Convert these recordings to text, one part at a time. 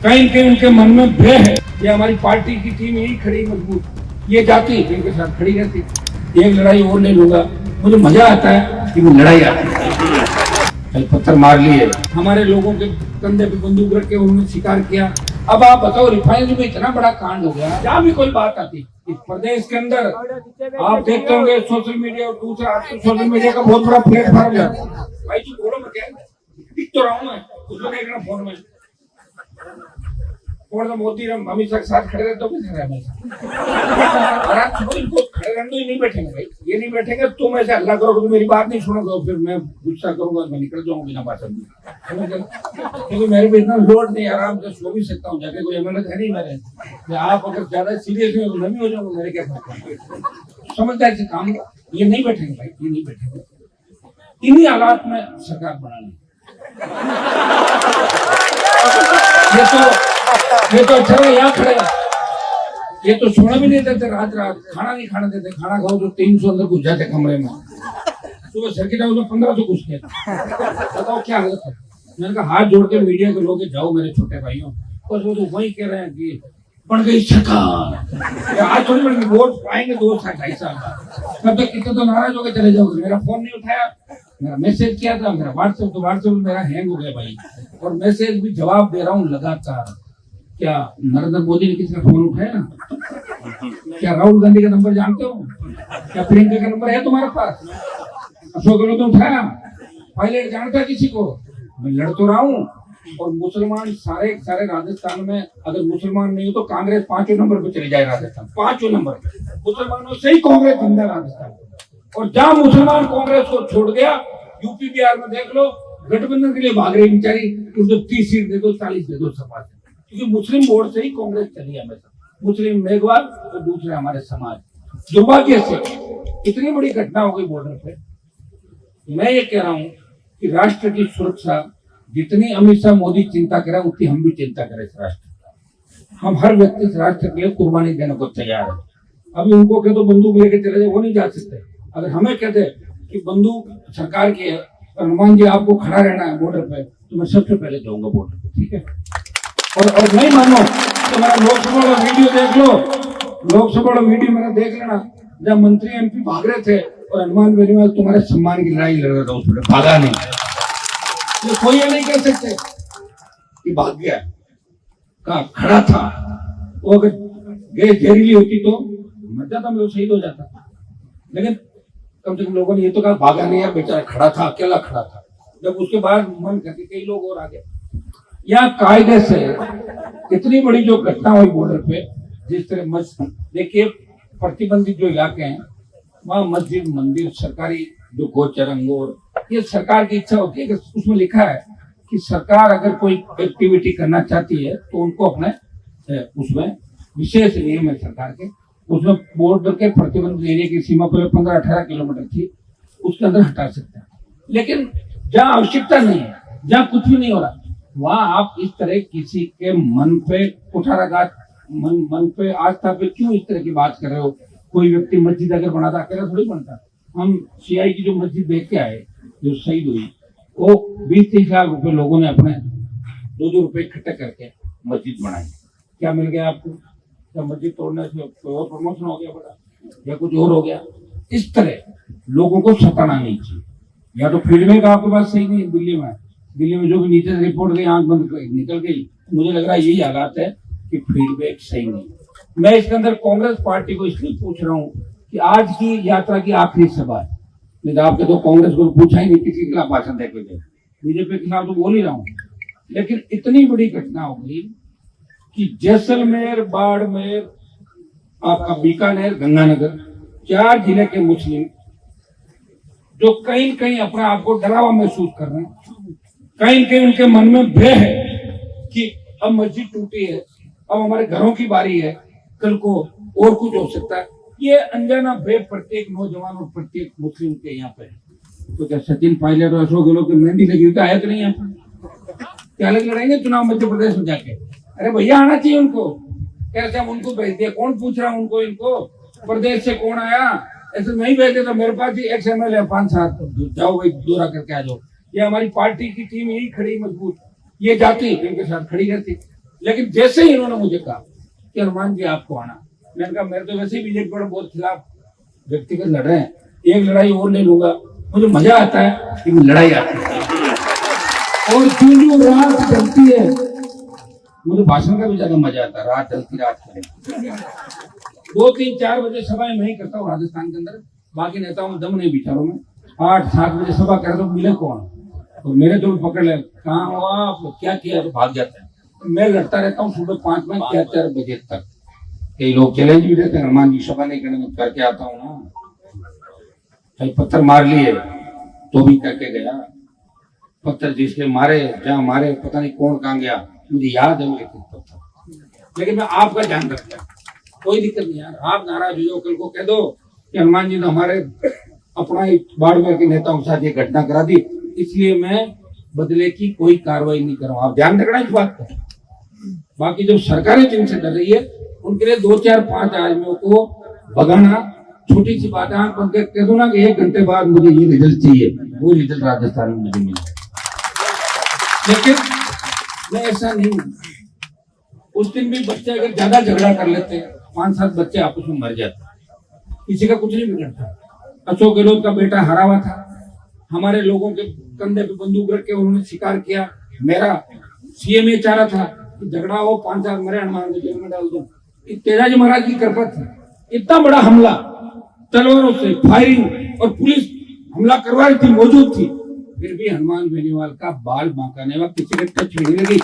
कहीं कहीं उनके मन में भय है। ये हमारी पार्टी की टीम यही खड़ी मजबूत, ये जाती इनके साथ खड़ी रहती। एक लड़ाई और नहीं लूंगा, मुझे मजा आता है कि वो लड़ाई आती है। पत्थर मार लिए, हमारे लोगों के कंधे पे बंदूक रख के उन्होंने शिकार किया। अब आप बताओ, रिफाइनरी में इतना बड़ा कांड हो गया, जहाँ भी कोई बात आती इस प्रदेश के अंदर आप देखते होंगे सोशल मीडिया और दूसरा सोशल मीडिया का बहुत बड़ा प्लेटफॉर्म है। भाई तू बोलो मैं क्या दिख तो रहा हूँ, मैं उसको देख रहा हूँ फोन में। और तो मोदी राम अमित शाह के साथ खड़े रहते हो और आप इनको खड़े रहने ही नहीं बैठेंगे भाई, ये नहीं बैठेंगे। तुम ऐसे हल्ला करोगे, मेरी बात नहीं सुनोगे, फिर मैं गुस्सा करूंगा, मैं निकल जाऊंगा बिना बात में। क्योंकि मेरे पे इतना लोड नहीं, आराम से सो भी सकता हूँ जाके, कोई एमएलए है नहीं मेरे। आप अगर ज्यादा सीरियस हो तो मैं भी हो जाऊंगा, मेरे क्या समझदारी से काम। ये नहीं बैठेंगे भाई, ये नहीं बैठेंगे। इन्हीं हालात में सरकार बनानी। ये तो अच्छा है, यहाँ खड़े, ये तो सोना भी नहीं देते, रात खाना नहीं खाना देते। खाना खाओ तो 300 अंदर घुस जाते कमरे में, सुबह सर्किट हाउस में 1500 घुस गए। बताओ क्या हालत है। मैंने कहा हाथ जोड़ के मीडिया के लोग जाओ मेरे छोटे भाइयों, बस वो तो वही कह रहे हैं कि बन गई सरकार। आज थोड़ी बन गई, वोट पाएंगे 2-2.5 साल बाद, तब तक कितने तो नाराज होकर चले जाओगे। मेरा फोन नहीं उठाया, मेरा मैसेज किया था, मेरा व्हाट्सएप मेरा हैंग हो गया भाई, और मैसेज भी जवाब दे रहा हूँ लगातार। क्या नरेंद्र मोदी ने किसी का फोन उठाया ना? क्या राहुल गांधी का नंबर जानते हो? क्या प्रियंका का नंबर है तुम्हारे पास? अशोक गहलोत ने उठाया? पायलट जानता है किसी को? मैं लड़ तो रहा हूँ। और मुसलमान सारे राजस्थान में, अगर मुसलमान नहीं हो तो कांग्रेस 5वें नंबर पे चले जाए। राजस्थान 5वें नंबर पे मुसलमानों से ही कांग्रेस जिंदा राजस्थान। और जहां मुसलमान कांग्रेस को छोड़ गया, यूपी बिहार में देख लो, गठबंधन के लिए भाग रही बेचारी, उनको 30 सीट दे दो, 40 दे दो सपा से। क्योंकि मुस्लिम वोट से ही कांग्रेस चली हमेशा, मुस्लिम उम्मीदवार और दूसरे हमारे समाज। दुर्भाग्य से इतनी बड़ी घटना हो गई बॉर्डर पे। मैं ये कह रहा हूं कि राष्ट्र की सुरक्षा जितनी अमित शाह मोदी चिंता करे, उतनी हम भी चिंता करें इस राष्ट्र। हम हर व्यक्ति इस राष्ट्र के लिए कुर्बानी देने को तैयार है। अभी उनको कह दो बंदूक लेके चले जाए, वो नहीं जा सकते। अगर हमें कहते कि बंदूक सरकार की है और हनुमान जी आपको खड़ा रहना है बॉर्डर पे, तो मैं सबसे पहले जाऊंगा बॉर्डर पे, ठीक है। और नहीं मानो तो मेरा लोकसभा वाला वीडियो देख लो, लोकसभा वाला वीडियो मेरा देख लेना, जब मंत्री एमपी भाग रहे थे और हनुमान बेनीवाल तुम्हारे सम्मान की लड़ाई लड़ रहा था, उसमें भागा नहीं। ये कोई ये नहीं कह सकते कि भाग गया, कहा खड़ा था। वो अगर गैस जहरीली होती तो मर जाता, मैं शहीद हो जाता। लेकिन कम से कम लोगों ने ये तो कहा भागा नहीं है, बेचारा खड़ा था, अकेला खड़ा था। जब उसके बाद मन करके कई लोग और आ गए। या कायदे से इतनी बड़ी जो घटना हुई बॉर्डर पे, जिस तरह मस्जिद देखिए, प्रतिबंधित जो इलाके हैं वहाँ मस्जिद मंदिर सरकारी जो गोचर अंगोर, ये सरकार की इच्छा होती है कि उसमें लिखा है कि सरकार अगर कोई एक्टिविटी करना चाहती है तो उनको अपने उसमें विशेष नियम है सरकार के, उसमें बॉर्डर के प्रतिबंधित एरिया की सीमा पर 15-18 किलोमीटर थी, उसके अंदर हटा सकते हैं। लेकिन जहाँ आवश्यकता नहीं है, जहाँ कुछ भी नहीं हो रहा, वहाँ आप इस तरह किसी के मन पे कुठाराघात, मन पे आस्था पे क्यों इस तरह की बात कर रहे हो? कोई व्यक्ति मस्जिद अगर बनाता, अकेला थोड़ी बनता। हम सीआई की जो मस्जिद देख के आए जो शहीद हुई, वो 20-30 लाख रुपए लोगों ने अपने 2-2 रुपए इकट्ठे करके मस्जिद बनाई। क्या मिल गया आपको? क्या मस्जिद तोड़ने से और प्रमोशन हो गया बड़ा, या कुछ और हो गया? इस तरह लोगों को सताना नहीं चाहिए। या तो फीडबैक आपके पास सही नहीं। दिल्ली में जो भी नीचे से रिपोर्ट गई, आंख बंद निकल गई। मुझे लग रहा है यही हालात है कि फीडबैक सही नहीं। मैं इसके अंदर कांग्रेस पार्टी को इसलिए पूछ रहा हूँ कि आज की यात्रा की आखिरी सभा है। नहीं तो आपके तो कांग्रेस को पूछा ही नहीं किसी के खिलाफ भाषण देके थे, बीजेपी के खिलाफ तो बोल ही रहा हूँ। लेकिन इतनी बड़ी घटना हो गई कि जैसलमेर, बाड़मेर, आपका बीकानेर, गंगानगर, 4 जिले के मुस्लिम जो कहीं कहीं अपने आप को डरावा महसूस कर रहे हैं, कहीं कहीं उनके मन में भय है कि अब मस्जिद टूटी है, अब हमारे घरों की बारी है, कल को और कुछ हो सकता है। ये अनजाना भय प्रत्येक नौजवान और प्रत्येक मुस्लिम के यहाँ पे है। तो क्या सचिन पायलट और अशोक गहलोत की मेहंदी लगी हुई तो आया तो नहीं यहाँ पर? क्या अलग लड़ाएंगे चुनाव मध्य प्रदेश में जाके? अरे भैया आना चाहिए उनको। कैसे हम उनको भेज दिए? कौन पूछ रहा उनको? इनको प्रदेश से कौन आया? ऐसे नहीं भेजे तो मेरे पास ही XML 5-7 जाओ भाई, दौरा करके आ जाओ। ये हमारी पार्टी की टीम यही खड़ी मजबूत, ये जाती इनके साथ खड़ी रहती। लेकिन जैसे ही इन्होंने मुझे कहा कि हनुमान जी आपको आना, मैंने कहा मेरे तो वैसे ही बीजेपी पर बहुत खिलाफ व्यक्तिगत लड़ रहे हैं, एक लड़ाई और ले लूंगा, मुझे मजा आता है कि लड़ाई आती है और जो रात चलती है मुझे भाषण का भी ज्यादा मजा आता है। रात चलती रात चलती 2-3-4 बजे सभाएं मैं ही करता हूँ राजस्थान के अंदर, बाकी नेताओं में दम नहीं बिचारों में। 8-7 बजे सभा कर तो मिले कौन, तो मेरे तो पकड़ ले कहाँ हुआ क्या किया तो भाग जाता है। तो मैं लड़ता रहता हूँ सुबह 5 में 4 बजे तक। कई लोग चैलेंज भी देते हैं हनुमान जी सभा नहीं करने में, करके आता हूँ ना, कई पत्थर मार लिए तो भी करके गया। पत्थर जिसके मारे जहाँ मारे पता नहीं कौन कहाँ गया, मुझे याद है मेरे पत्थर, लेकिन मैं आपका ध्यान रखता हूँ, कोई दिक्कत नहीं यार। आप नाराज हो जाओ, कल को कह दो कि हनुमान जी ने हमारे अपना ही बाड़मेर के नेताओं के साथ ये घटना करा दी, इसलिए मैं बदले की कोई कार्रवाई नहीं करूँ। आप ध्यान रखना इस बात का। बाकी जो सरकारें जिनसे डर रही है उनके लिए 2-4-5 आदमियों को भगाना छोटी सी बात है। आंख बंद के कह दो ना कि 1 घंटे बाद मुझे ये रिजल्ट चाहिए, वो रिजल्ट राजस्थान में मुझे मिले, लेकिन मैं ऐसा नहीं हूँ। उस दिन भी बच्चे अगर ज्यादा झगड़ा कर लेते, 5-7 बच्चे आपस में मर जाते, किसी का कुछ नहीं बिगड़ता। अशोक गहलोत का बेटा हरा हुआ था, हमारे लोगों के कंधे पे बंदूक रख के उन्होंने शिकार किया। मेरा सीएम ये चाह रहा था कि झगड़ा हो, 5-7 मरे, हनुमान जेल में डाल दो। तेजाजी महाराज की कृपा थी, इतना बड़ा हमला तलवारों से फायरिंग और पुलिस हमला करवा रही थी, मौजूद थी, फिर भी हनुमान बेनीवाल का बाल बांकाने वाला किसी के टच नहीं लगी।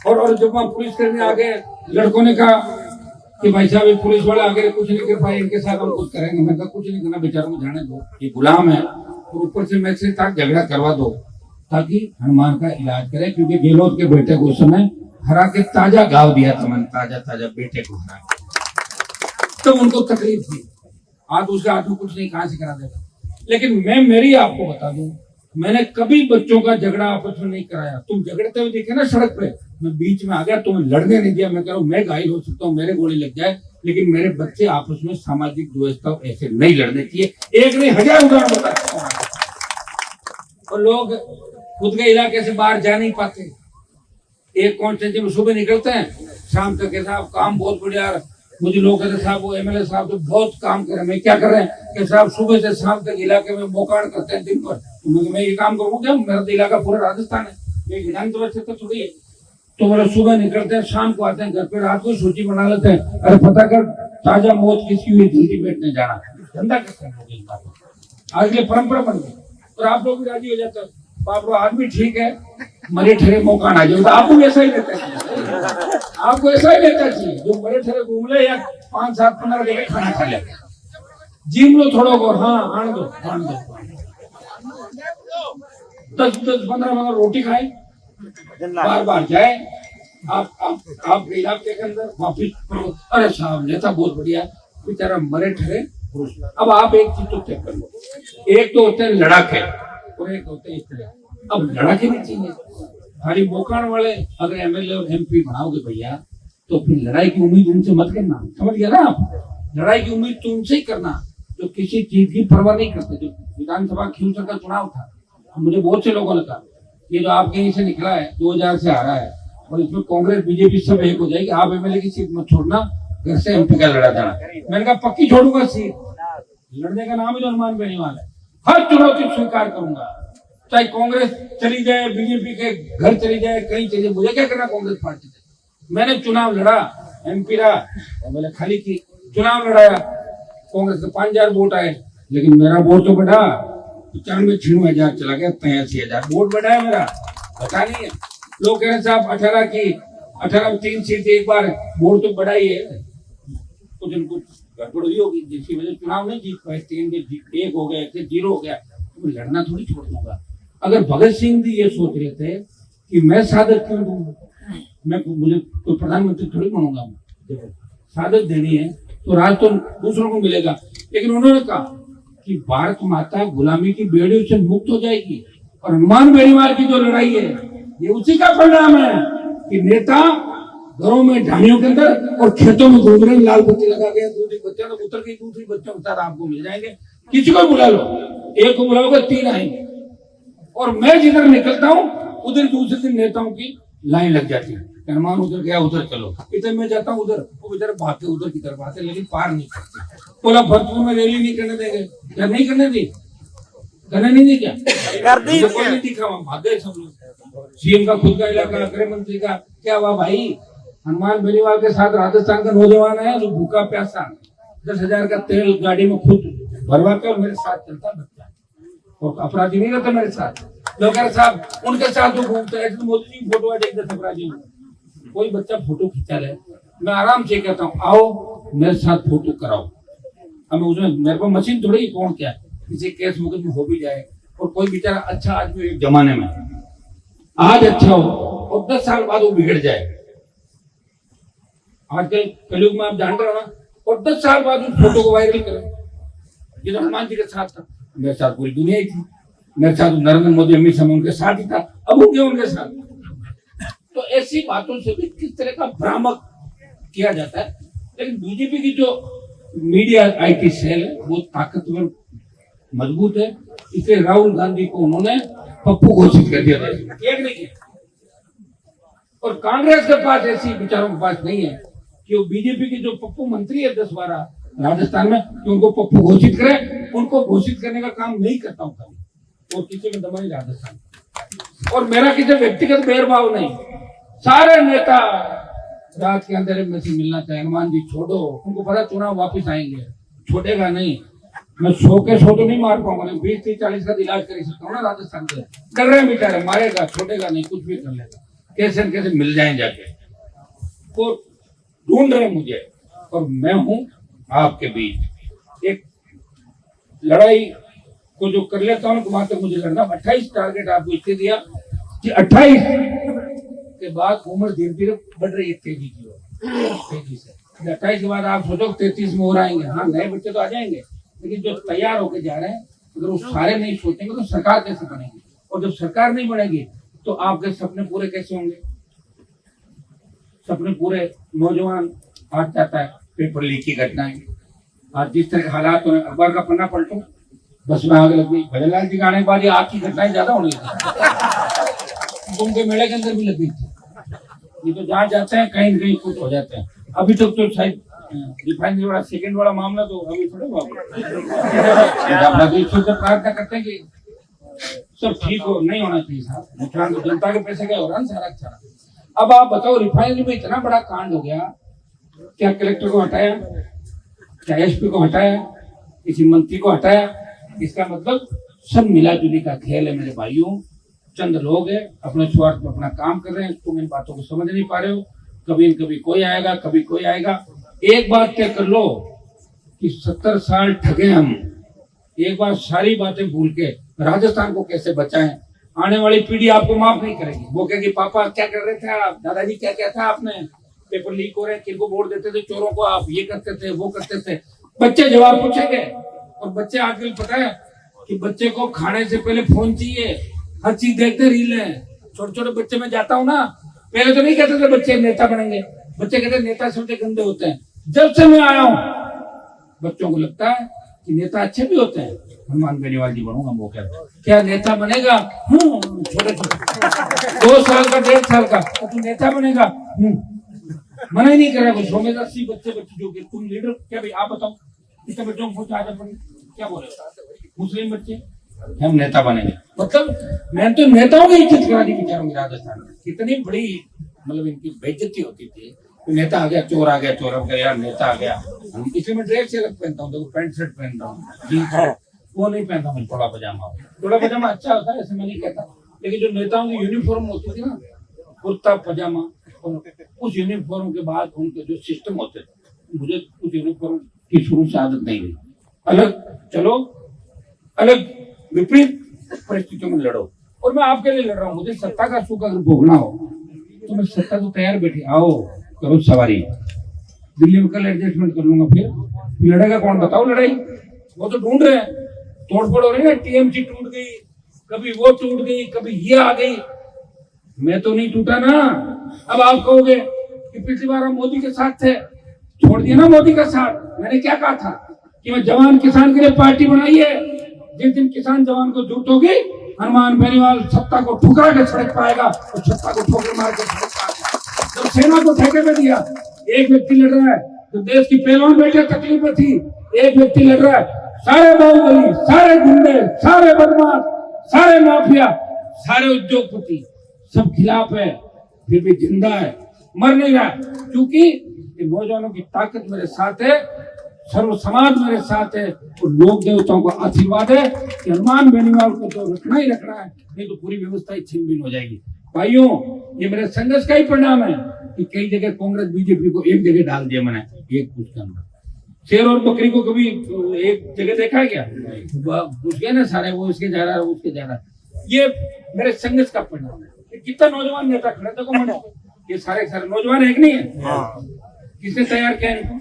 और जब वहां पुलिस करने आ गए, लड़कों ने कहा कि भाई साहब पुलिस वाले आगे कुछ नहीं कर पाए, इनके साथ हम कुछ करेंगे। मैं कहा कुछ नहीं करना, बेचारों को जाने दो, ये गुलाम है, और ऊपर से मैं से तक झगड़ा करवा दो ताकि हनुमान का इलाज करे, क्योंकि गहलोत के बेटे को उस समय हरा के ताजा गाँव दिया था मैंने, ताजा बेटे को हरा, तो उनको तकलीफ थी। आज उसके हाथ में कुछ नहीं, कहां से करा देगा। लेकिन मैं मेरी आपको बता दूं, मैंने कभी बच्चों का झगड़ा आपस में नहीं कराया। तुम झगड़ते हुए देखे ना सड़क पे, मैं बीच में आ गया, तुम्हें लड़ने नहीं दिया। मैं कह रहा हूं मैं घायल हो सकता हूँ, मेरे गोली लग जाए, लेकिन मेरे बच्चे आपस में सामाजिक व्यवस्था ऐसे नहीं लड़ने चाहिए। एक नहीं 1000 उदाहरण बता सकता हूं। और लोग खुद के इलाके से बाहर जा नहीं पाते, एक कॉन्स्टिट्यूंसी में सुबह निकलते हैं, शाम तक के साहब काम बहुत बढ़िया, मुझे लोग कहते साहब वो एमएलए साहब तो बहुत काम कर रहे हैं। मैं क्या कर रहे हैं कि साहब सुबह से शाम तक इलाके में मोकाण करते हैं दिन पर, तो मैं ये काम करूँ क्या, मेरा तो इलाका पूरा राजस्थान है, मैं विधानसभा क्षेत्र थोड़ी है। तो मेरा सुबह निकलते हैं, शाम को आते हैं घर पे, रात को सूची बना लेते हैं, अरे पता कर ताजा मौत किसकी हुई, जल्दी बैठने जाना, धंधा करते हैं लोग। आज ये परंपरा बन गई और आप लोग भी राजी हो जाते हैं, बाप आदमी ठीक है, मरे ठहरे मौका ना जाए, तो आपको ऐसा ही लेता है, आपको ऐसा ही लेता चाहिए, जो मरे ठहरे घूम ले या 5-7-15 जगह खाना खा ले, जिम लो थोड़ा को, हाँ आन दो 10-15 रोटी खाए, बार जाए आप इलाके के अंदर वापिस। अरे साहब नेता बहुत बढ़िया, बेचारा मरे ठहरे। अब आप एक चीज तो तय कर लो, एक तो होते हैं लड़ाके और एक होते हैं इस। अब लड़ाके नहीं चाहिए, खाली मोकाण वाले अगर एमएलए और एमपी बनाओगे भैया, तो फिर लड़ाई की उम्मीद उनसे मत करना, समझ गया ना आप। लड़ाई की उम्मीद तो उनसे ही करना जो किसी चीज की परवाह नहीं करते। जो विधानसभा खींचर का चुनाव था, मुझे बहुत से लोगों ने कहा ये जो आपके यहीं से निकला है 2000 से आ रहा है और इसमें कांग्रेस बीजेपी सब एक हो जाएगी, आप एमएलए की सीट मत छोड़ना, घर से एमपी का लड़ा जाना। मैंने कहा पक्की छोड़ूंगा सीट, लड़ने का नाम ही तो हनुमान बेनीवाल है, हर चुनौती स्वीकार करूंगा, चाहे कांग्रेस चली जाए, बीजेपी के घर चली जाए, कहीं चली जाए, मुझे क्या करना कांग्रेस पार्टी से। मैंने चुनाव लड़ा, एमपी रहा, एमएलए खाली की, चुनाव लड़ाया, कांग्रेस के 5000 वोट आए, लेकिन मेरा वोट तो बढ़ा, 95-96 चला गया, 83,000 वोट बढ़ा है मेरा, पता नहीं है। लोग कह रहे साहब 18 में 3 सीट एक बार, वोट तो बढ़ा ही है, कुछ न कुछ गड़बड़ हुई होगी जिसकी वजह चुनाव नहीं जीत पाए, 3 के 1 हो गया, 0 हो गया, तो लड़ना थोड़ी छोड़ दूंगा। अगर भगत सिंह जी ये सोच रहे थे कि मैं शहादत क्यों दूंगा, मुझे कोई प्रधानमंत्री थोड़ी बनूंगा, शहादत देनी है तो राज तो दूसरों को मिलेगा। लेकिन उन्होंने कहा कि भारत माता गुलामी की बेड़ियों से मुक्त हो जाएगी, और हनुमान बेनीवाल की जो लड़ाई है ये उसी का परिणाम है कि नेता घरों में ढानियों के अंदर और खेतों में घूम रहे, लाल बत्ती लगा गया, दूसरी बच्चों को उतर गई, दूसरी बच्चों के साथ आपको मिल जाएंगे, किसी को बुला लो, एक को बुलाओगे 3 आएंगे। और मैं जिधर निकलता हूँ उधर दूसरे दिन नेताओं की लाइन लग जाती है, मेहमान उधर गया उधर चलो, इधर मैं जाता हूँ उधर, वो इधर भागते उधर की तरफ आते, लेकिन पार नहीं करते। बोला भरतपुर में रैली नहीं करने देंगे, क्या नहीं करने दी, करने नहीं दी, क्या कर दी, कोई नहीं दिखा, वहां भाग गए सब लोग। सीएम का खुद का इलाका, गृह मंत्री का क्या हुआ भाई, हनुमान बेनीवाल के साथ राजस्थान का नौजवान है जो भूखा प्यासा 10,000 का तेल गाड़ी में खुद भरवा के और मेरे साथ चलता बच्चा, और अपराधी नहीं रहता मेरे साथ। लोग साहब उनके साथ जो घूमते हैं, मोदी जी फोटो देख दे अपराधी, कोई बच्चा फोटो खींचा ले, मैं आराम से कहता हूँ आओ मेरे साथ फोटो कराओ। अब उसमें मेरे को मशीन थोड़ी, कौन क्या किसी केस मुकदमे हो भी जाए, और कोई बेचारा अच्छा आदमी एक जमाने में आज अच्छा हो और 10 साल बाद वो बिगड़ जाए। आजकल कलयुग में आप जान रहे हो ना, और 10 साल बाद उस फोटो को वायरल करें। ये तो हनुमान जी के साथ था, मेरे साथ पूरी दुनिया ही थी, मेरे साथ नरेंद्र मोदी अमित शाह उनके साथ ही था, अब हो गया उनके साथ। तो ऐसी बातों से भी किस तरह का भ्रामक किया जाता है। लेकिन बीजेपी की जो मीडिया आईटी सेल है वो ताकतवर मजबूत है, इसलिए राहुल गांधी को उन्होंने पप्पू घोषित कर दिया, एक नहीं किया। और कांग्रेस के पास ऐसी विचारों के पास नहीं है कि वो बीजेपी के जो पप्पू मंत्री है 10-12 राजस्थान में, कि उनको पप्पू घोषित करे, उनको घोषित करने का काम नहीं करता हूँ कभी, और किसी में दम नहीं राजस्थान। और मेरा किसी व्यक्तिगत भेदभाव नहीं, सारे नेता रात के अंदर में से मिलना चाहिए, हनुमान जी छोड़ो, उनको पता चुनाव वापिस आएंगे, छोड़ेगा नहीं। मैं 100 के 100 तो नहीं मार पाऊंगा, 20-30-40 का इलाज कर सकता हूँ ना राजस्थान के, कर रहे बेचारे, मारेगा छोड़ेगा नहीं, कुछ भी कर लेगा, कैसे न कैसे मिल जाए जाके, वो ढूंढ रहे मुझे, और मैं हूं आपके बीच। एक लड़ाई को जो कर लेता हूँ वहां तक मुझे लड़ना। 28 टारगेट आपको इसलिए दिया कि 28 के बाद उम्र धीरे धीरे बढ़ रही है तेजी से। 28 के बाद आप सोचो 33 में और आएंगे, हाँ नए बच्चे तो आ जाएंगे, लेकिन जो तैयार होके जा रहे हैं अगर वो सारे नहीं सोचेंगे तो सरकार कैसे बनेगी, और जब सरकार नहीं बनेगी तो आपके सपने पूरे कैसे होंगे। सपने पूरे, नौजवान आज जाता है पेपर लीक की घटनाएं, आज जिस तरह के हालात हो, अखबार का पन्ना पलटो बस में आग लग गई, भजनलाल जी गाने के बाद ये आग की घटनाएं ज्यादा होने लगी, कुंभ के मेले के अंदर भी लग गई थी। ये तो जहाँ जाते हैं कहीं न कहीं कुछ हो जाते हैं। अभी तक तो शायद रिफाइनरी वाला सेकंड वाला मामला तो अभी थोड़े प्रार्थना करते हैं कि सब ठीक हो, नहीं होना चाहिए साहब, नुकसान तो जनता के पैसे का हो रहा है सारा सारा। अब आप बताओ रिफाइनरी में इतना बड़ा कांड हो गया, क्या कलेक्टर को हटाया, क्या एसपी को हटाया, किसी मंत्री को हटाया, इसका मतलब सब मिला जुली का खेल है मेरे भाइयों। चंद लोग हैं अपने स्वार्थ में अपना काम कर रहे हैं, तुम इन बातों को समझ नहीं पा रहे हो, कभी न कभी कोई आएगा, कभी कोई आएगा। एक बात तय कर लो कि 70 साल ठगे हम, एक बार सारी बातें भूल के राजस्थान को कैसे बचाएं। आने वाली पीढ़ी आपको माफ नहीं करेगी, वो कहेगी पापा क्या कर रहे थे आप, दादाजी क्या क्या था आपने, पेपर लीक हो रहे, किनको वोट देते थे, चोरों को आप ये करते थे वो करते थे। बच्चे जवाब पूछेंगे, और बच्चे आजकल पता है कि बच्चे को खाने से पहले फोन चाहिए, हर चीज देखते रील है। छोटे छोटे बच्चे में जाता हूँ ना, पहले तो नहीं कहते थे बच्चे नेता बनेंगे, बच्चे कहते नेता सबसे गंदे होते हैं। जब से मैं आया हूँ बच्चों को लगता है कि नेता अच्छे भी होते हैं। हनुमान बेनीवाल जी बनूंगा, वो क्या नेता बनेगा, छोटे छोटे 2 साल का 1.5 साल का, तो तू नेता बनेगा, मना ही नहीं कर रहा कुछ। 80 बच्चे जो कि तुम लीडर, क्या भाई आप बताओ कितने बच्चों को आजा पड़े, क्या बोले मुस्लिम बच्चे हम नेता बनेंगे। मतलब मैं तो नेताओं की इज्जत करा दी बेचारों की राजस्थान में, कितनी बड़ी मतलब इनकी बेइज्जती होती थी। तो नेता आ गया, चोर आ गया, चोर आ गया, यार नेता आ गया। इसलिए मैं ड्रेस से अलग पहनता हूँ, देखो पैंट शर्ट पहनता हूँ, वो नहीं पहनता मैं थोड़ा पजामा अच्छा होता है ऐसे मैं नहीं कहता, लेकिन जो नेताओं की यूनिफॉर्म होती थी ना, कुर्ता पजामा, उस यूनिफॉर्म के बाद उनके जो सिस्टम होते थे, मुझे उस यूनिफॉर्म की शुरू से आदत नहीं रही। अलग चलो, अलग विपरीत परिस्थितियों में लड़ो, और मैं आपके लिए लड़ रहा हूँ। मुझे सत्ता का सुख अगर भोगना हो तो मैं सत्ता तो तैयार बैठी, आओ करो सवारी, दिल्ली में कल एडजस्टमेंट कर लूंगा, फिर लड़ेगा कौन बताओ लड़ाई। वो तो ढूंढ रहे हैं, तोड़फोड़ हो रही है, टीएमसी टूट गई, कभी वो टूट गई, कभी ये आ गई, मैं तो नहीं टूटा ना। अब आप कहोगे कि पिछली बार हम मोदी के साथ थे, छोड़ दिया ना मोदी का साथ। मैंने क्या कहा था कि मैं जवान किसान के लिए पार्टी बनाई है, जिस दिन किसान जवान को जरूरत होगी हनुमान बेनीवाल सत्ता को ठुकरा के सड़क पाएगा तो सत्ता को ठोकर मार के सड़क पाएगा। जब सेना को ठेके पे दिया, एक व्यक्ति लड़ रहा है, तो देश की पहलवान बेटे तकलीफ में थी, एक व्यक्ति लड़ रहा है, सारे बाहुबली, सारे गुंडे, सारे बदमाश, सारे माफिया, सारे उद्योगपति सब खिलाफ है, फिर भी जिंदा है, मर नहीं रहा, क्योंकि नौजवानों की ताकत मेरे साथ है, सर्व समाज मेरे साथ है, और लोक देवताओं का आशीर्वाद है कि हनुमान बेनीवाल को तो रखना ही रखना है, नहीं तो पूरी व्यवस्था ही छीन बीन हो जाएगी। भाइयों, ये मेरे संघर्ष का ही परिणाम है कि कई जगह कांग्रेस बीजेपी को एक जगह डाल दिया मैंने, एक बूथ के अंदर। शेर और बकरी को कभी एक जगह देखा है क्या? घुस गए ना सारे, वो इसके जा रहा है, वो उसके जा रहा है। ये मेरे संघर्ष का परिणाम है। कितना नौजवान नेता खड़े थे को, ये सारे नौजवान एक नहीं है, किसने तैयार किया इनको?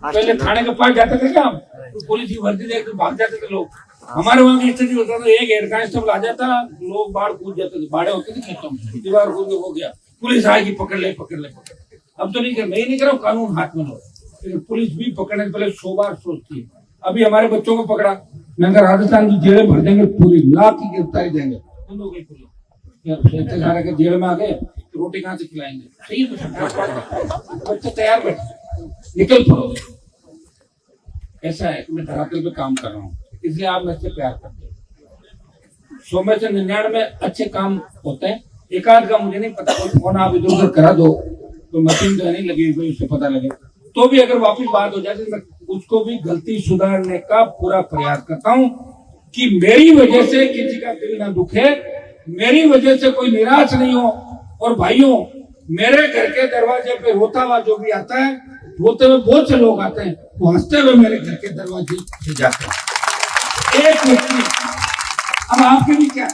पहले थाने के पास जाते थे क्या हम, तो पुलिस की वर्दी देख के भाग जाते थे लोग। हमारे वहाँ की स्थिति होता था, एक हेड कांस्टेबल आ जाता, लोग बाढ़ कूद जाते थे, बाढ़े होते थे खेतों में, दीवार कूद हो गया, पुलिस आएगी पकड़ ले पकड़ ले पकड़। अब तो नहीं कर, मैं नहीं कर रहा हूँ, कानून हाथ में लो, लेकिन पुलिस भी पकड़ने से पहले 100 बार सोचती है। अभी हमारे बच्चों को पकड़ा, मैं राजस्थान की जेलें भर देंगे, पूरी लाख की गिरफ्तारी देंगे, बंद हो गई पुलिस। जेल में आ गए तो रोटी कहाँ से खिलाएंगे? सही है, बच्चे तैयार बैठे, निकल पड़ोगे। ऐसा है कि मैं धरातल पे काम कर रहा हूँ, इसलिए आप मेरे से प्यार करते हैं। 100 में से 99 अच्छे काम होते हैं, एक आध का मुझे नहीं पता, कोई फोन आप इधर उधर करा दो, तो मशीन तो नहीं लगी हुई, उससे पता लगे, तो भी अगर वापिस बात हो जाए तो मैं उसको भी गलती सुधारने का पूरा प्रयास करता हूँ कि मेरी वजह से किसी का दिल ना दुखे, मेरी वजह से कोई निराश नहीं हो। और भाइयों, मेरे घर के दरवाजे पे रोता हुआ जो भी आता है, रोते हुए बहुत से लोग आते हैं, वो हंसते हुए मेरे घर के दरवाजे से जाते हैं। एक व्यक्ति, अब आपके भी क्या,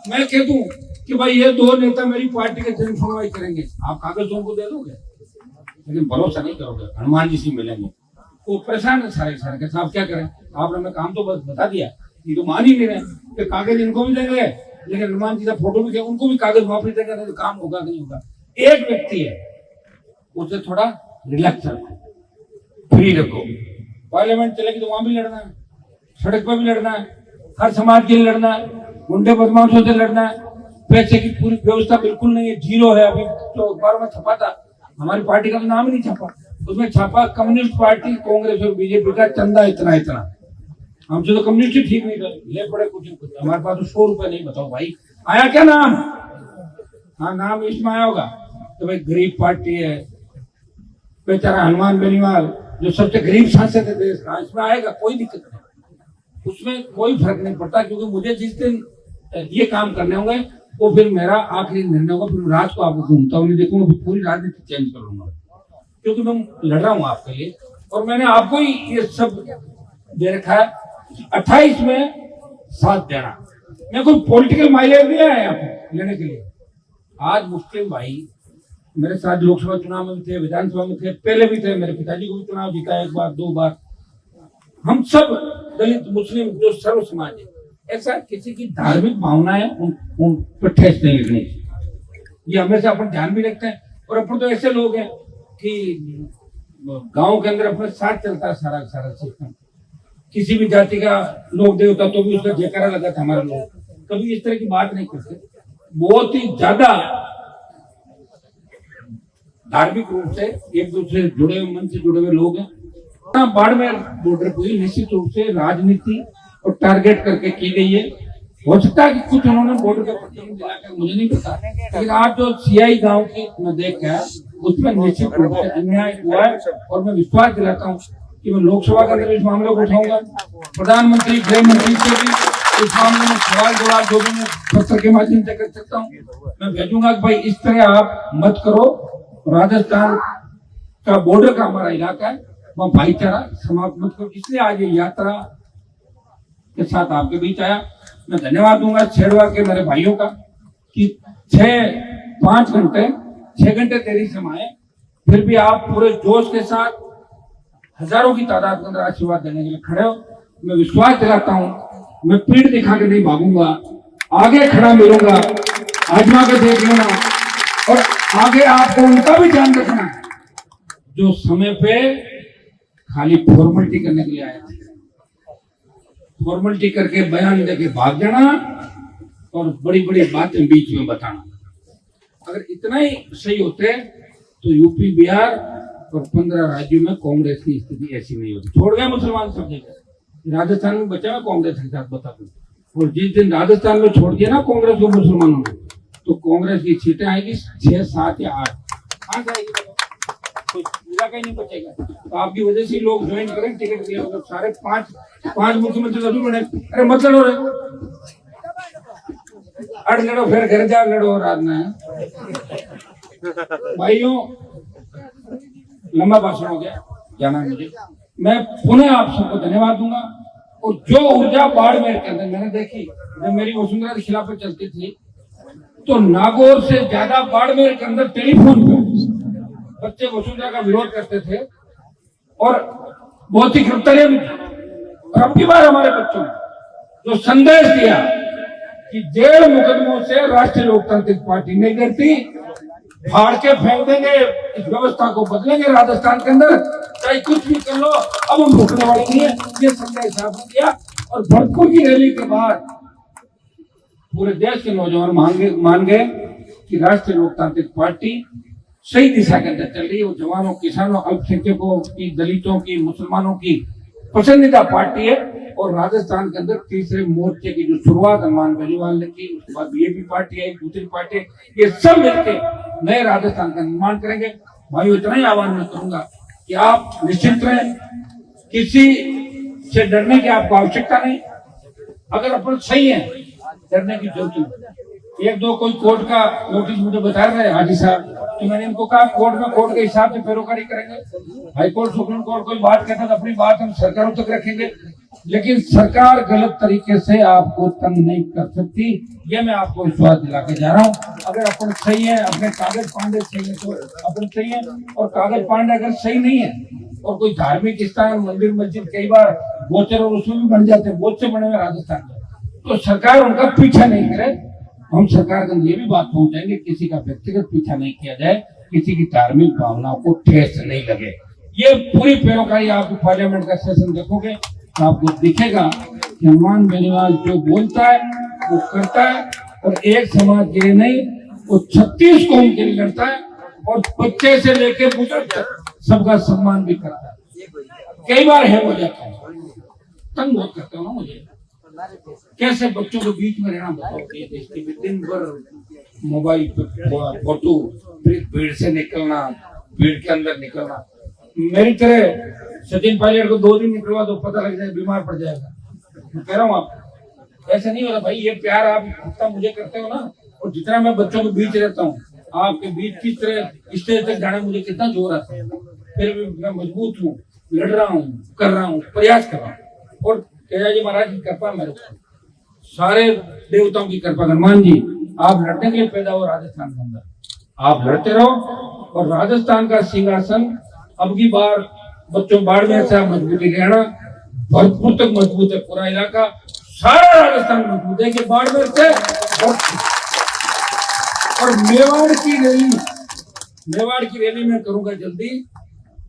मैं कह दूं कि भाई ये 2 नेता मेरी पार्टी के जन सुनवाई करेंगे, आप कागज उनको दे दोगे, लेकिन भरोसा नहीं करोगे, हनुमान जी से मिलेंगे, वो परेशान है सारे के साहब क्या करें, आपने हमें काम तो बस बता दिया, ये तो मान ही नहीं रहे कि कागज इनको भी देंगे, लेकिन हनुमान जी का फोटो भी उनको भी कागज वापस देंगे, नहीं तो काम होगा नहीं होगा। एक व्यक्ति है, उसे थोड़ा रिलैक्स रखो, फ्री रखो, पार्लियामेंट चलेगी तो वहां भी लड़ना है, सड़क पर भी लड़ना है, हर समाज के लिए लड़ना है, गुंडे बदमाशों से लड़ना है, पैसे की पूरी व्यवस्था बिल्कुल नहीं है, जीरो है। अभी तो अखबार में छपा था, हमारी पार्टी का तो नाम ही नहीं छपा, उसमें छपा कम्युनिस्ट पार्टी, कांग्रेस और बीजेपी का चंदा इतना इतना। हमसे तो कम्युनिस्ट ही ठीक नहीं करे, ले पड़े कुछ हमारे पास तो 100 रुपए नहीं। बताओ भाई, आया क्या नाम? हाँ, नाम इसमें आया होगा तो भाई गरीब पार्टी है, बेचारा हनुमान बेनीवाल जो सबसे गरीब सांसद है देश का, इसमें आएगा, कोई दिक्कत नहीं, उसमें कोई फर्क नहीं पड़ता, क्योंकि मुझे जिस दिन ये काम करने होंगे वो फिर मेरा आखिरी निर्णय होगा, फिर रात को आपको घूमता हूँ नहीं देखूंगा, फिर पूरी राजनीति चेंज कर लूंगा, क्योंकि मैं लड़ रहा हूँ आपके लिए और मैंने आपको ही ये सब दे रखा है। 28 में साथ देना, मैं कोई पॉलिटिकल माइलेज नहीं आया यहाँ पे लेने के लिए। आज मुस्लिम भाई मेरे साथ लोकसभा चुनाव में भी थे, विधानसभा में थे, पहले भी थे, मेरे पिताजी को भी चुनाव जीता 1 बार 2 बार। हम सब दलित मुस्लिम जो सर्व समाज है, ऐसा किसी की धार्मिक भावना है उन पर ठेस नहीं लगनी, ये हमेशा अपन ध्यान भी रखते हैं। और अपन तो ऐसे लोग हैं कि गांव के अंदर अपने साथ चलता है सारा सिस्टम, किसी भी जाति का लोग देवता तो भी उसका जयकारा लगा था, हमारे लोग कभी इस तरह की बात नहीं करते, बहुत ही ज्यादा धार्मिक रूप से एक दूसरे से जुड़े हुए, मन से जुड़े हुए लोग हैं। बाड़मेर बॉर्डर को निश्चित रूप से राजनीति और टारगेट करके की गई है, हो सकता है कि कुछ उन्होंने बॉर्डर के प्रति दिलाकर, मुझे नहीं पता, लेकिन आज जो सीआई गांव की मैं देख गया उसमें निश्चित रूप से अन्याय हुआ है। और मैं विश्वास दिलाता हूँ कि मैं लोकसभा के अंदर इस मामले को उठाऊंगा, प्रधानमंत्री गृह मंत्री से भी इस मामले में सवाल जवाब जो भी मैं पत्र के माध्यम से कर सकता हूँ मैं भेजूंगा कि भाई इस तरह आप मत करो। राजस्थान का बॉर्डर का हमारा इलाका है, वहाँ भाईचारा समाप्त मत करो, इसलिए आज ये यात्रा के साथ आपके बीच आया। मैं धन्यवाद दूंगा छेड़वा के मेरे भाइयों का कि 6 घंटे देरी से आए, फिर भी आप पूरे जोश के साथ हजारों की तादाद के अंदर आशीर्वाद देने के लिए खड़े हो। मैं विश्वास दिलाता हूँ, मैं पीठ दिखा के नहीं भागूंगा, आगे खड़ा मिलूंगा, आजमा के देख लेना। और आगे आपको उनका भी ध्यान रखना है जो समय पे खाली फॉर्मेलिटी करने के लिए आए थे। फॉर्मेलिटी करके बयान देके भाग जाना और बड़ी बड़ी बातें बीच में बताना। अगर इतना ही सही होते तो यूपी बिहार और 15 राज्यों में कांग्रेस की स्थिति ऐसी नहीं होती। छोड़ गए मुसलमान सब जगह, राजस्थान में बचा है कांग्रेस के साथ, बता दो। और जिस दिन राजस्थान में छोड़ दिया ना कांग्रेस को मुसलमानों ने, तो कांग्रेस की सीटें आएगी 6, 7 या 8। कहाँ जाएगी? कोई इलाका ही नहीं बचेगा। तो आपकी वजह से लोग ज्वाइन करें, टिकट दिया होगा। सारे पांच मुख्यमंत्री अभी बने। अरे मत लड़ो रे, अड़ लड़ो, फिर घर जा लड़ो रात में। भाइयों, लंबा भाषण हो गया, जाना है मुझे। मैं पुनः आप सबको धन्यवाद दूंगा। और जो ऊर्जा बाड़मेर के अंदर मैंने देखी, जब मेरी वसुंधरा की खिलाफत चलती थी, तो नागौर से ज्यादा बाड़मेर के अंदर टेलीफोन पर बच्चे वसुंधरा का विरोध करते थे और बहुत ही गिरफ्तारियां भी। और अब की बार हमारे बच्चों ने जो संदेश दिया कि जेल मुकदमों से राष्ट्रीय लोकतांत्रिक पार्टी नहीं डरती, फाड़ के फेंक देंगे, इस व्यवस्था को बदलेंगे राजस्थान के अंदर, चाहे कुछ भी कर लो, अब हम रुकने वाले नहीं है। ये संदेश आपने दिया। और भरतपुर की रैली के बाद पूरे देश के नौजवान मान गए कि राष्ट्रीय लोकतांत्रिक पार्टी सही दिशा के अंदर चल रही है। वो जवानों, किसानों, अल्पसंख्यकों की, दलितों की, मुसलमानों की पसंदीदा पार्टी है। और राजस्थान के अंदर तीसरे मोर्चे की जो शुरुआत हनुमान बेनीवाल ने की, उसके बाद बीजेपी पार्टी आई, दूसरी पार्टी, ये सब मिलकर नए राजस्थान का निर्माण करेंगे। भाइयों, इतना ही आह्वान मैं करूंगा कि आप निश्चित रहें, किसी से डरने की आपको आवश्यकता नहीं। अगर अपन सही है, डरने की जरूरत नहीं। एक दो कोई कोर्ट का नोटिस मुझे बता रहे हाजी साहब, तो मैंने इनको कहा कोर्ट के हिसाब से पैरोकारी करेंगे। हाई कोर्ट, सुप्रीम कोर्ट कोई बात कहता है तो अपनी बात हम सरकारों तक रखेंगे, लेकिन सरकार गलत तरीके से आपको तंग नहीं कर सकती। ये मैं आपको विश्वास दिला के जा रहा हूँ। अगर अपन सही है, अपने कागज पांडे सही है तो अपन सही है, और कागज पांडे अगर सही नहीं है और कोई धार्मिक स्थान, मंदिर, मस्जिद कई बार गोचर और उसमें भी बन जाते हैं, बहुत से बने हुए राजस्थान में, तो सरकार उनका पीछा नहीं करे। हम सरकार के अंदर ये भी बात पहुंचाएंगे, किसी का व्यक्तिगत पीछा नहीं किया जाए, किसी की धार्मिक भावनाओं को ठेस नहीं लगे। ये पूरी पैरोकारी आप पार्लियामेंट का सेशन देखोगे तो आपको दिखेगा कि हनुमान बेनीवाल जो बोलता है वो करता है, और एक समाज के लिए नहीं, वो 36 कौम के लिए लड़ता है, और बच्चे से लेके बुजुर्ग तक सबका सम्मान भी करता है। कई बार है हो जाता है, तंग बहुत करता हूँ ना मुझे, कैसे बच्चों के बीच में रहना, बताओ। दिन भर मोबाइल पे फोटो, फिर भीड़ से निकलना, भीड़ के अंदर निकलना। मेरी तरह सचिन पायलट को 2 दिन निकलवा दो, पता लग जाए बीमार पड़ जाएगा। मैं कह रहा हूँ आप ऐसा नहीं होता भाई। ये प्यार आप जितना मुझे करते हो ना, और जितना मैं बच्चों के बीच रहता हूँ, आपके बीच की तरह स्टेज तक जाने मुझे कितना जोर आता है, फिर भी मैं मजबूत हूँ, लड़ रहा हूँ, कर रहा हूँ, प्रयास कर रहा हूँ। और जी महाराज की कृपा, मेरे सारे देवताओं की कृपा, हनुमान जी आप लड़ने के लिए पैदा हो राजस्थान के अंदर, आप लड़ते रहो। और राजस्थान का सिंहासन अब की बार बच्चों बाड़मेर से मजबूती लेना, भरतपुर तक मजबूत है, पूरा इलाका सारा राजस्थान मजबूत है कि बाड़मेर से। और मेवाड़ की रैली में करूंगा जल्दी,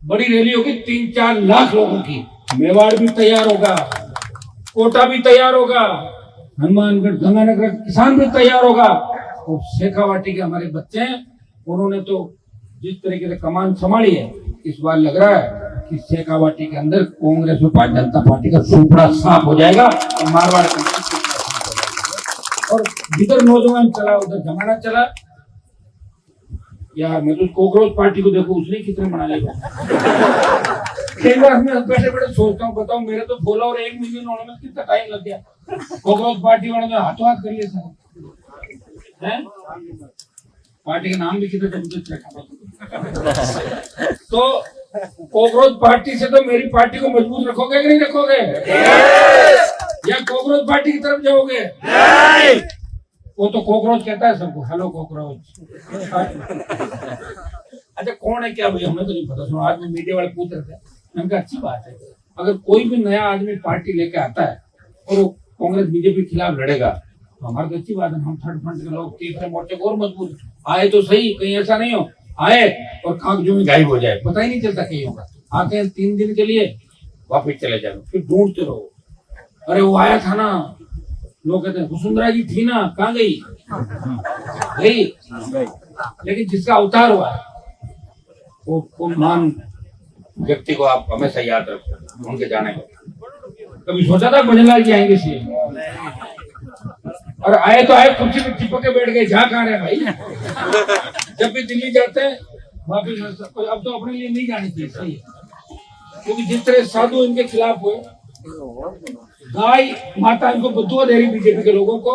बड़ी रैली होगी 3-4 लाख लोगों की। मेवाड़ भी तैयार होगा, कोटा भी तैयार होगा, हनुमानगढ़, गंगानगर किसान भी तैयार होगा। और शेखावाटी के हमारे बच्चे हैं, उन्होंने तो जिस तरीके से कमान संभाली है, इस बार लग रहा है कि शेखावाटी के अंदर कांग्रेस और भारतीय जनता पार्टी का सुपड़ा साफ हो जाएगा, और मारवाड़ के अंदर सुपड़ा साफ हो जाएगा। और जिधर नौजवान चला उधर जमाना चला। यार मैं तो कॉकरोच पार्टी को देखो, उसने कितने बना लेगा। कई बार मैं बैठे बैठे सोचता हूँ, बताओ मेरे तो 16 और 1 मिलियन होने में कितना टाइम लग गया। कॉकरोच पार्टी वालों ने हाथों हाथ कर लिया सर, पार्टी का नाम भी कितना जबरदस्त रखा। तो कॉकरोच पार्टी से तो मेरी पार्टी को मजबूत रखोगे कि नहीं रखोगे? या कॉकरोच पार्टी की तरफ जाओगे? वो तो कॉकरोच कहता है सबको, हेलो कॉकरोच। अच्छा कौन है क्या भाई, हमें तो नहीं पता। सुनो, आज में मीडिया वाले पूछ रहे थे, मैंने कहा अच्छी बात है, अगर कोई भी नया आदमी पार्टी लेके आता है और वो कांग्रेस बीजेपी के खिलाफ लड़ेगा तो हमारी तो अच्छी बात है। हम थर्ड फ्रंट के लोग तीसरे मोर्चे को और मजबूत आए तो सही, कहीं ऐसा नहीं हो आए और कागजों में गायब हो जाए, पता ही नहीं चलता कहीं होगा। आते हैं 3 दिन के लिए, वापिस चले जाओ, फिर ढूंढते रहो। अरे वो आया था ना, लोग कहते हैं वसुंधरा जी थी ना, कहाँ गई? गई। लेकिन जिसका अवतार हुआ है वो महान व्यक्ति को आप हमेशा याद रखो, उनके जाने को। कभी सोचा था भजनलाल जी आएंगे सी? और आए तो आए, कुर्सी पे चिपक के बैठ गए, जा कहाँ रहे भाई? जब भी दिल्ली जाते हैं वापिस, अब तो अपने लिए नहीं जानी चाहिए, सही है, क्योंकि जिस तरह साधु इनके खिलाफ हुए, गाय माता इनको बदुआ दे रही बीजेपी के लोगों को,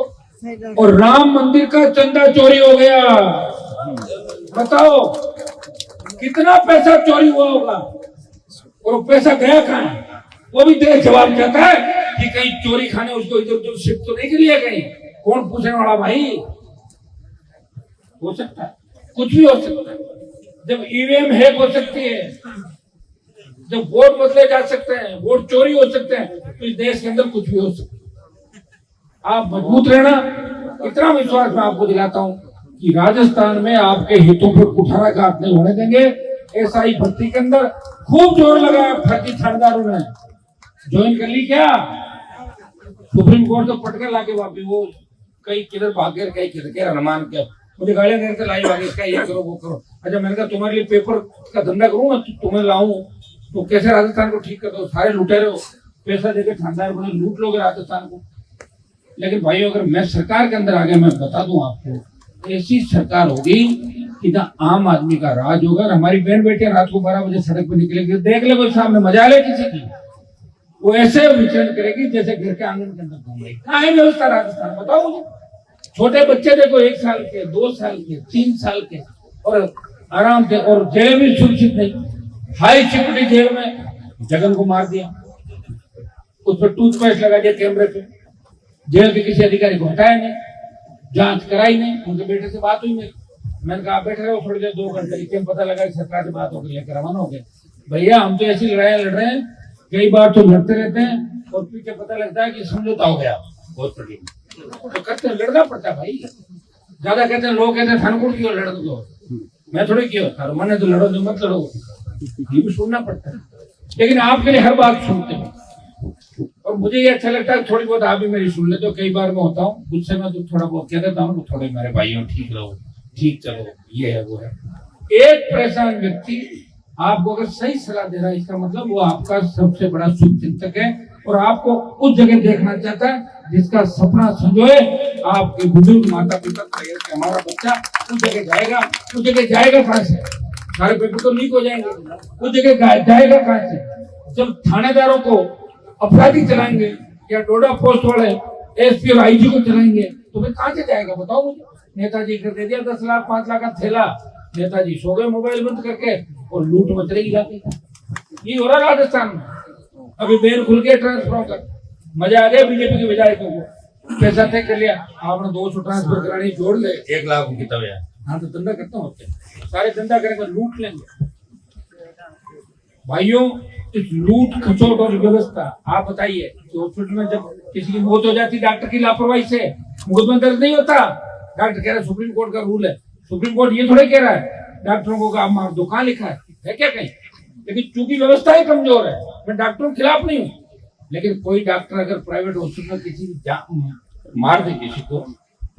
और राम मंदिर का चंदा चोरी हो गया। बताओ कितना पैसा चोरी हुआ होगा, और वो पैसा गया कहाँ है? वो भी देश जवाब चाहता है कि कहीं चोरी खाने उसको इधर उधर शिफ्ट तो नहीं कर लिया कहीं। कौन पूछने वाला भाई? हो सकता है, कुछ भी हो सकता है। जब ईवीएम हैक हो सकती है, जब वोट बदले जा सकते हैं, वोट चोरी हो सकते हैं, तो इस देश के अंदर कुछ भी हो सकता है। आप मजबूत रहना, इतना विश्वास मैं आपको दिलाता हूं कि राजस्थान में आपके हितों पर कुठाराघात नहीं होने देंगे। एसआई भर्ती के अंदर खूब जोर लगाया, फर्जी थानेदारों ने ज्वाइन कर ली क्या? सुप्रीम कोर्ट तो पटकर लाके वापिस वो कई किधर भाग गए, कई किधर हनुमान के मुझे गालियां देते लाई वागे, इसका ये करो वो करो। अच्छा मैंने कहा तुम्हारे लिए पेपर का धंधा करूँ ना, तुम्हें लाऊं तो कैसे राजस्थान को ठीक कर दो? सारे लुटेरे हो, पैसा देकर थानेदार बने, लूट लोगे राजस्थान को। लेकिन भाई अगर मैं सरकार के अंदर आ गया, मैं बता दूं आपको, ऐसी सरकार होगी कि ना आम आदमी का राज होगा। हमारी बहन बेटियां रात को 12 बजे सड़क पर निकलेगी, देख ले कोई सामने मजा ले किसी की, वो ऐसे विचरण करेगी जैसे घर के आंगन के अंदर घूम रही। कहाँ है व्यवस्था राजस्थान? बताओ मुझे। छोटे बच्चे देखो, 1 साल के, 2 साल के, 3 साल के, और आराम से, और जेल भी सुरक्षित नहीं, हाई सिक्योरिटी जेल में जगन को मार दिया, उस पर टूथपेस्ट लगा दिया कैमरे पे, जेल के किसी अधिकारी को हटाया नहीं, जांच कराई नहीं। उनके बेटे से बात हुई मेरी, मैंने कहा आप बैठे रहो थोड़ी देर, 2 घंटे, क्या पता लगा कि सरकार से बात हो गई, लेकर रवाना हो गए। भैया हम तो ऐसी लड़ाइयां लड़ रहे हैं, कई बार तो लड़ते रहते हैं और पीछे पता लगता है कि समझौता हो गया बहुत बड़ी, तो करते लड़ना पड़ता है भाई। ज्यादा कहते हैं लोग, कहते हैं थानकोट क्यों लड़ दो, मैं थोड़ी क्यों, मैंने तो लड़ो, मत लड़ो, ये भी सुनना पड़ता है। लेकिन आपके लिए हर बात सुनते हैं, और मुझे ये अच्छा लगता है थोड़ी बहुत आप भी मेरी सुन ले। तो कई बार मैं होता हूँ गुस्से में, तो थोड़ा बहुत कह देता हूँ, थोड़े मेरे भाइयों ठीक रहो, ठीक चलो, ये है वो है। एक परेशान व्यक्ति आपको अगर सही सलाह दे रहा है, इसका मतलब वो आपका सबसे बड़ा शुभचिंतक है, और आपको उस जगह देखना चाहता है जिसका सपना संजोए आपके बुजुर्ग माता पिता, हमारा बच्चा उस जगह जाएगा। उस जगह जाएगा कहाँ से? सारे पेपर तो लीक हो जाएंगे, उस जगह जाएगा कहाँ से? जब थानेदारों को अपराधी चलाएंगे, या डोडा पोस्ट वाले एसपी और आईजी को चलाएंगे, तो फिर कहाँ से जाएगा? बताओ मुझे। नेताजी कर दे दिया 10 लाख 5 लाख का थैला, नेताजी सो गए मोबाइल बंद करके, और लूट मच रही इलाके का। ये हो रहा राजस्थान में। अभी बेल खुल गया ट्रांसफर का, मजा आ गया बीजेपी के विधायकों को, पैसा तय कर लिया, आपने 200 ट्रांसफर कराने जोड़ ले 1 लाख की तब। हाँ तो धंधा करता हूँ, सारे धंधा करेंगे, लूट लेंगे। भाइयों इस लूट खचोट और व्यवस्था, आप बताइए कि हॉस्पिटल में जब किसी की मौत हो जाती, डॉक्टर की लापरवाही से मुकदमा दर्ज नहीं होता। डॉक्टर कह रहा है सुप्रीम कोर्ट का रूल है, सुप्रीम कोर्ट ये थोड़े कह रहा है डॉक्टरों को आप मार दो, कहाँ लिखा है क्या कहीं? लेकिन चूंकि व्यवस्था ही कमजोर है, मैं डॉक्टरों के खिलाफ नहीं हूँ, लेकिन कोई डॉक्टर अगर प्राइवेट हॉस्पिटल में किसी मार दे, किसी को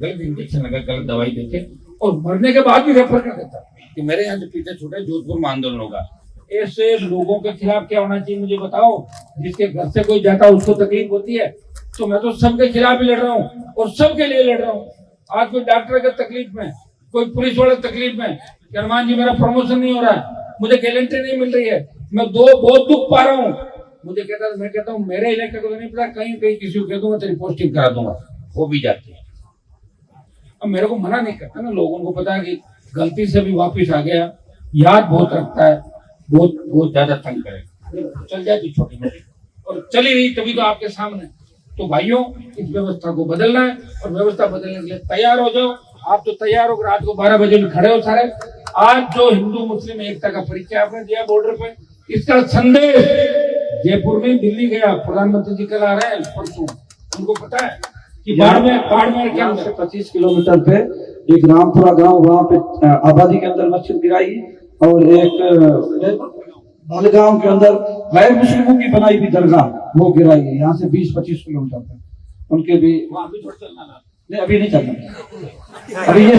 गलत इंजेक्शन लगा, गलत दवाई देके, और मरने के बाद भी रेफर कर देता कि मेरे यहाँ से पीछे छूटे, जोधपुर में आंदोलन होगा। ऐसे लोगों के खिलाफ क्या होना चाहिए मुझे बताओ? जिसके घर से कोई जाता उसको तकलीफ होती है, तो मैं तो सबके खिलाफ ही लड़ रहा हूँ और सबके लिए लड़ रहा हूँ। आज कोई डॉक्टर अगर तकलीफ में, कोई पुलिस वाले तकलीफ में, हनुमान जी मेरा प्रमोशन नहीं हो रहा है, मुझे गारंटी नहीं मिल रही है, मैं बहुत दुख पा रहा हूँ, मुझे कहता है, मैं कहता हूँ मेरे इलाके को तो नहीं पता, कहीं कहीं किसी को कह दूंगा तेरी पोस्टिंग करा दूंगा, हो भी जाती है। अब मेरे को मना नहीं करता ना, लोगों को पता है कि गलती से भी वापिस आ गया, याद बहुत रखता है, बहुत ज्यादा तंग करेगा, चल जाती छोटी मोटी, और चली रही तभी तो आपके सामने। तो भाइयों इस व्यवस्था को बदलना है, और व्यवस्था बदलने के लिए तैयार हो जाओ। आप तो तैयार हो, रात को 12 बजे में खड़े हो सारे। आज जो हिंदू मुस्लिम एकता का परिचय आपने दिया बॉर्डर पे, इसका संदेश जयपुर में दिल्ली गया, प्रधानमंत्री जी कल आ रहे हैं परसों, उनको पता है कि बाड़मेर के अंदर 25 किलोमीटर पे एक रामपुरा गांव, वहाँ पे आबादी के अंदर मस्जिद गिराई, और एक बालगांव के अंदर गैर मुस्लिमों की बनाई हुई दरगाह वो गिराई है, यहाँ से 20-25 किलोमीटर तक। उनके भी वहाँ भी थोड़ा चलना ना। नहीं, अभी नहीं चलना, अभी ये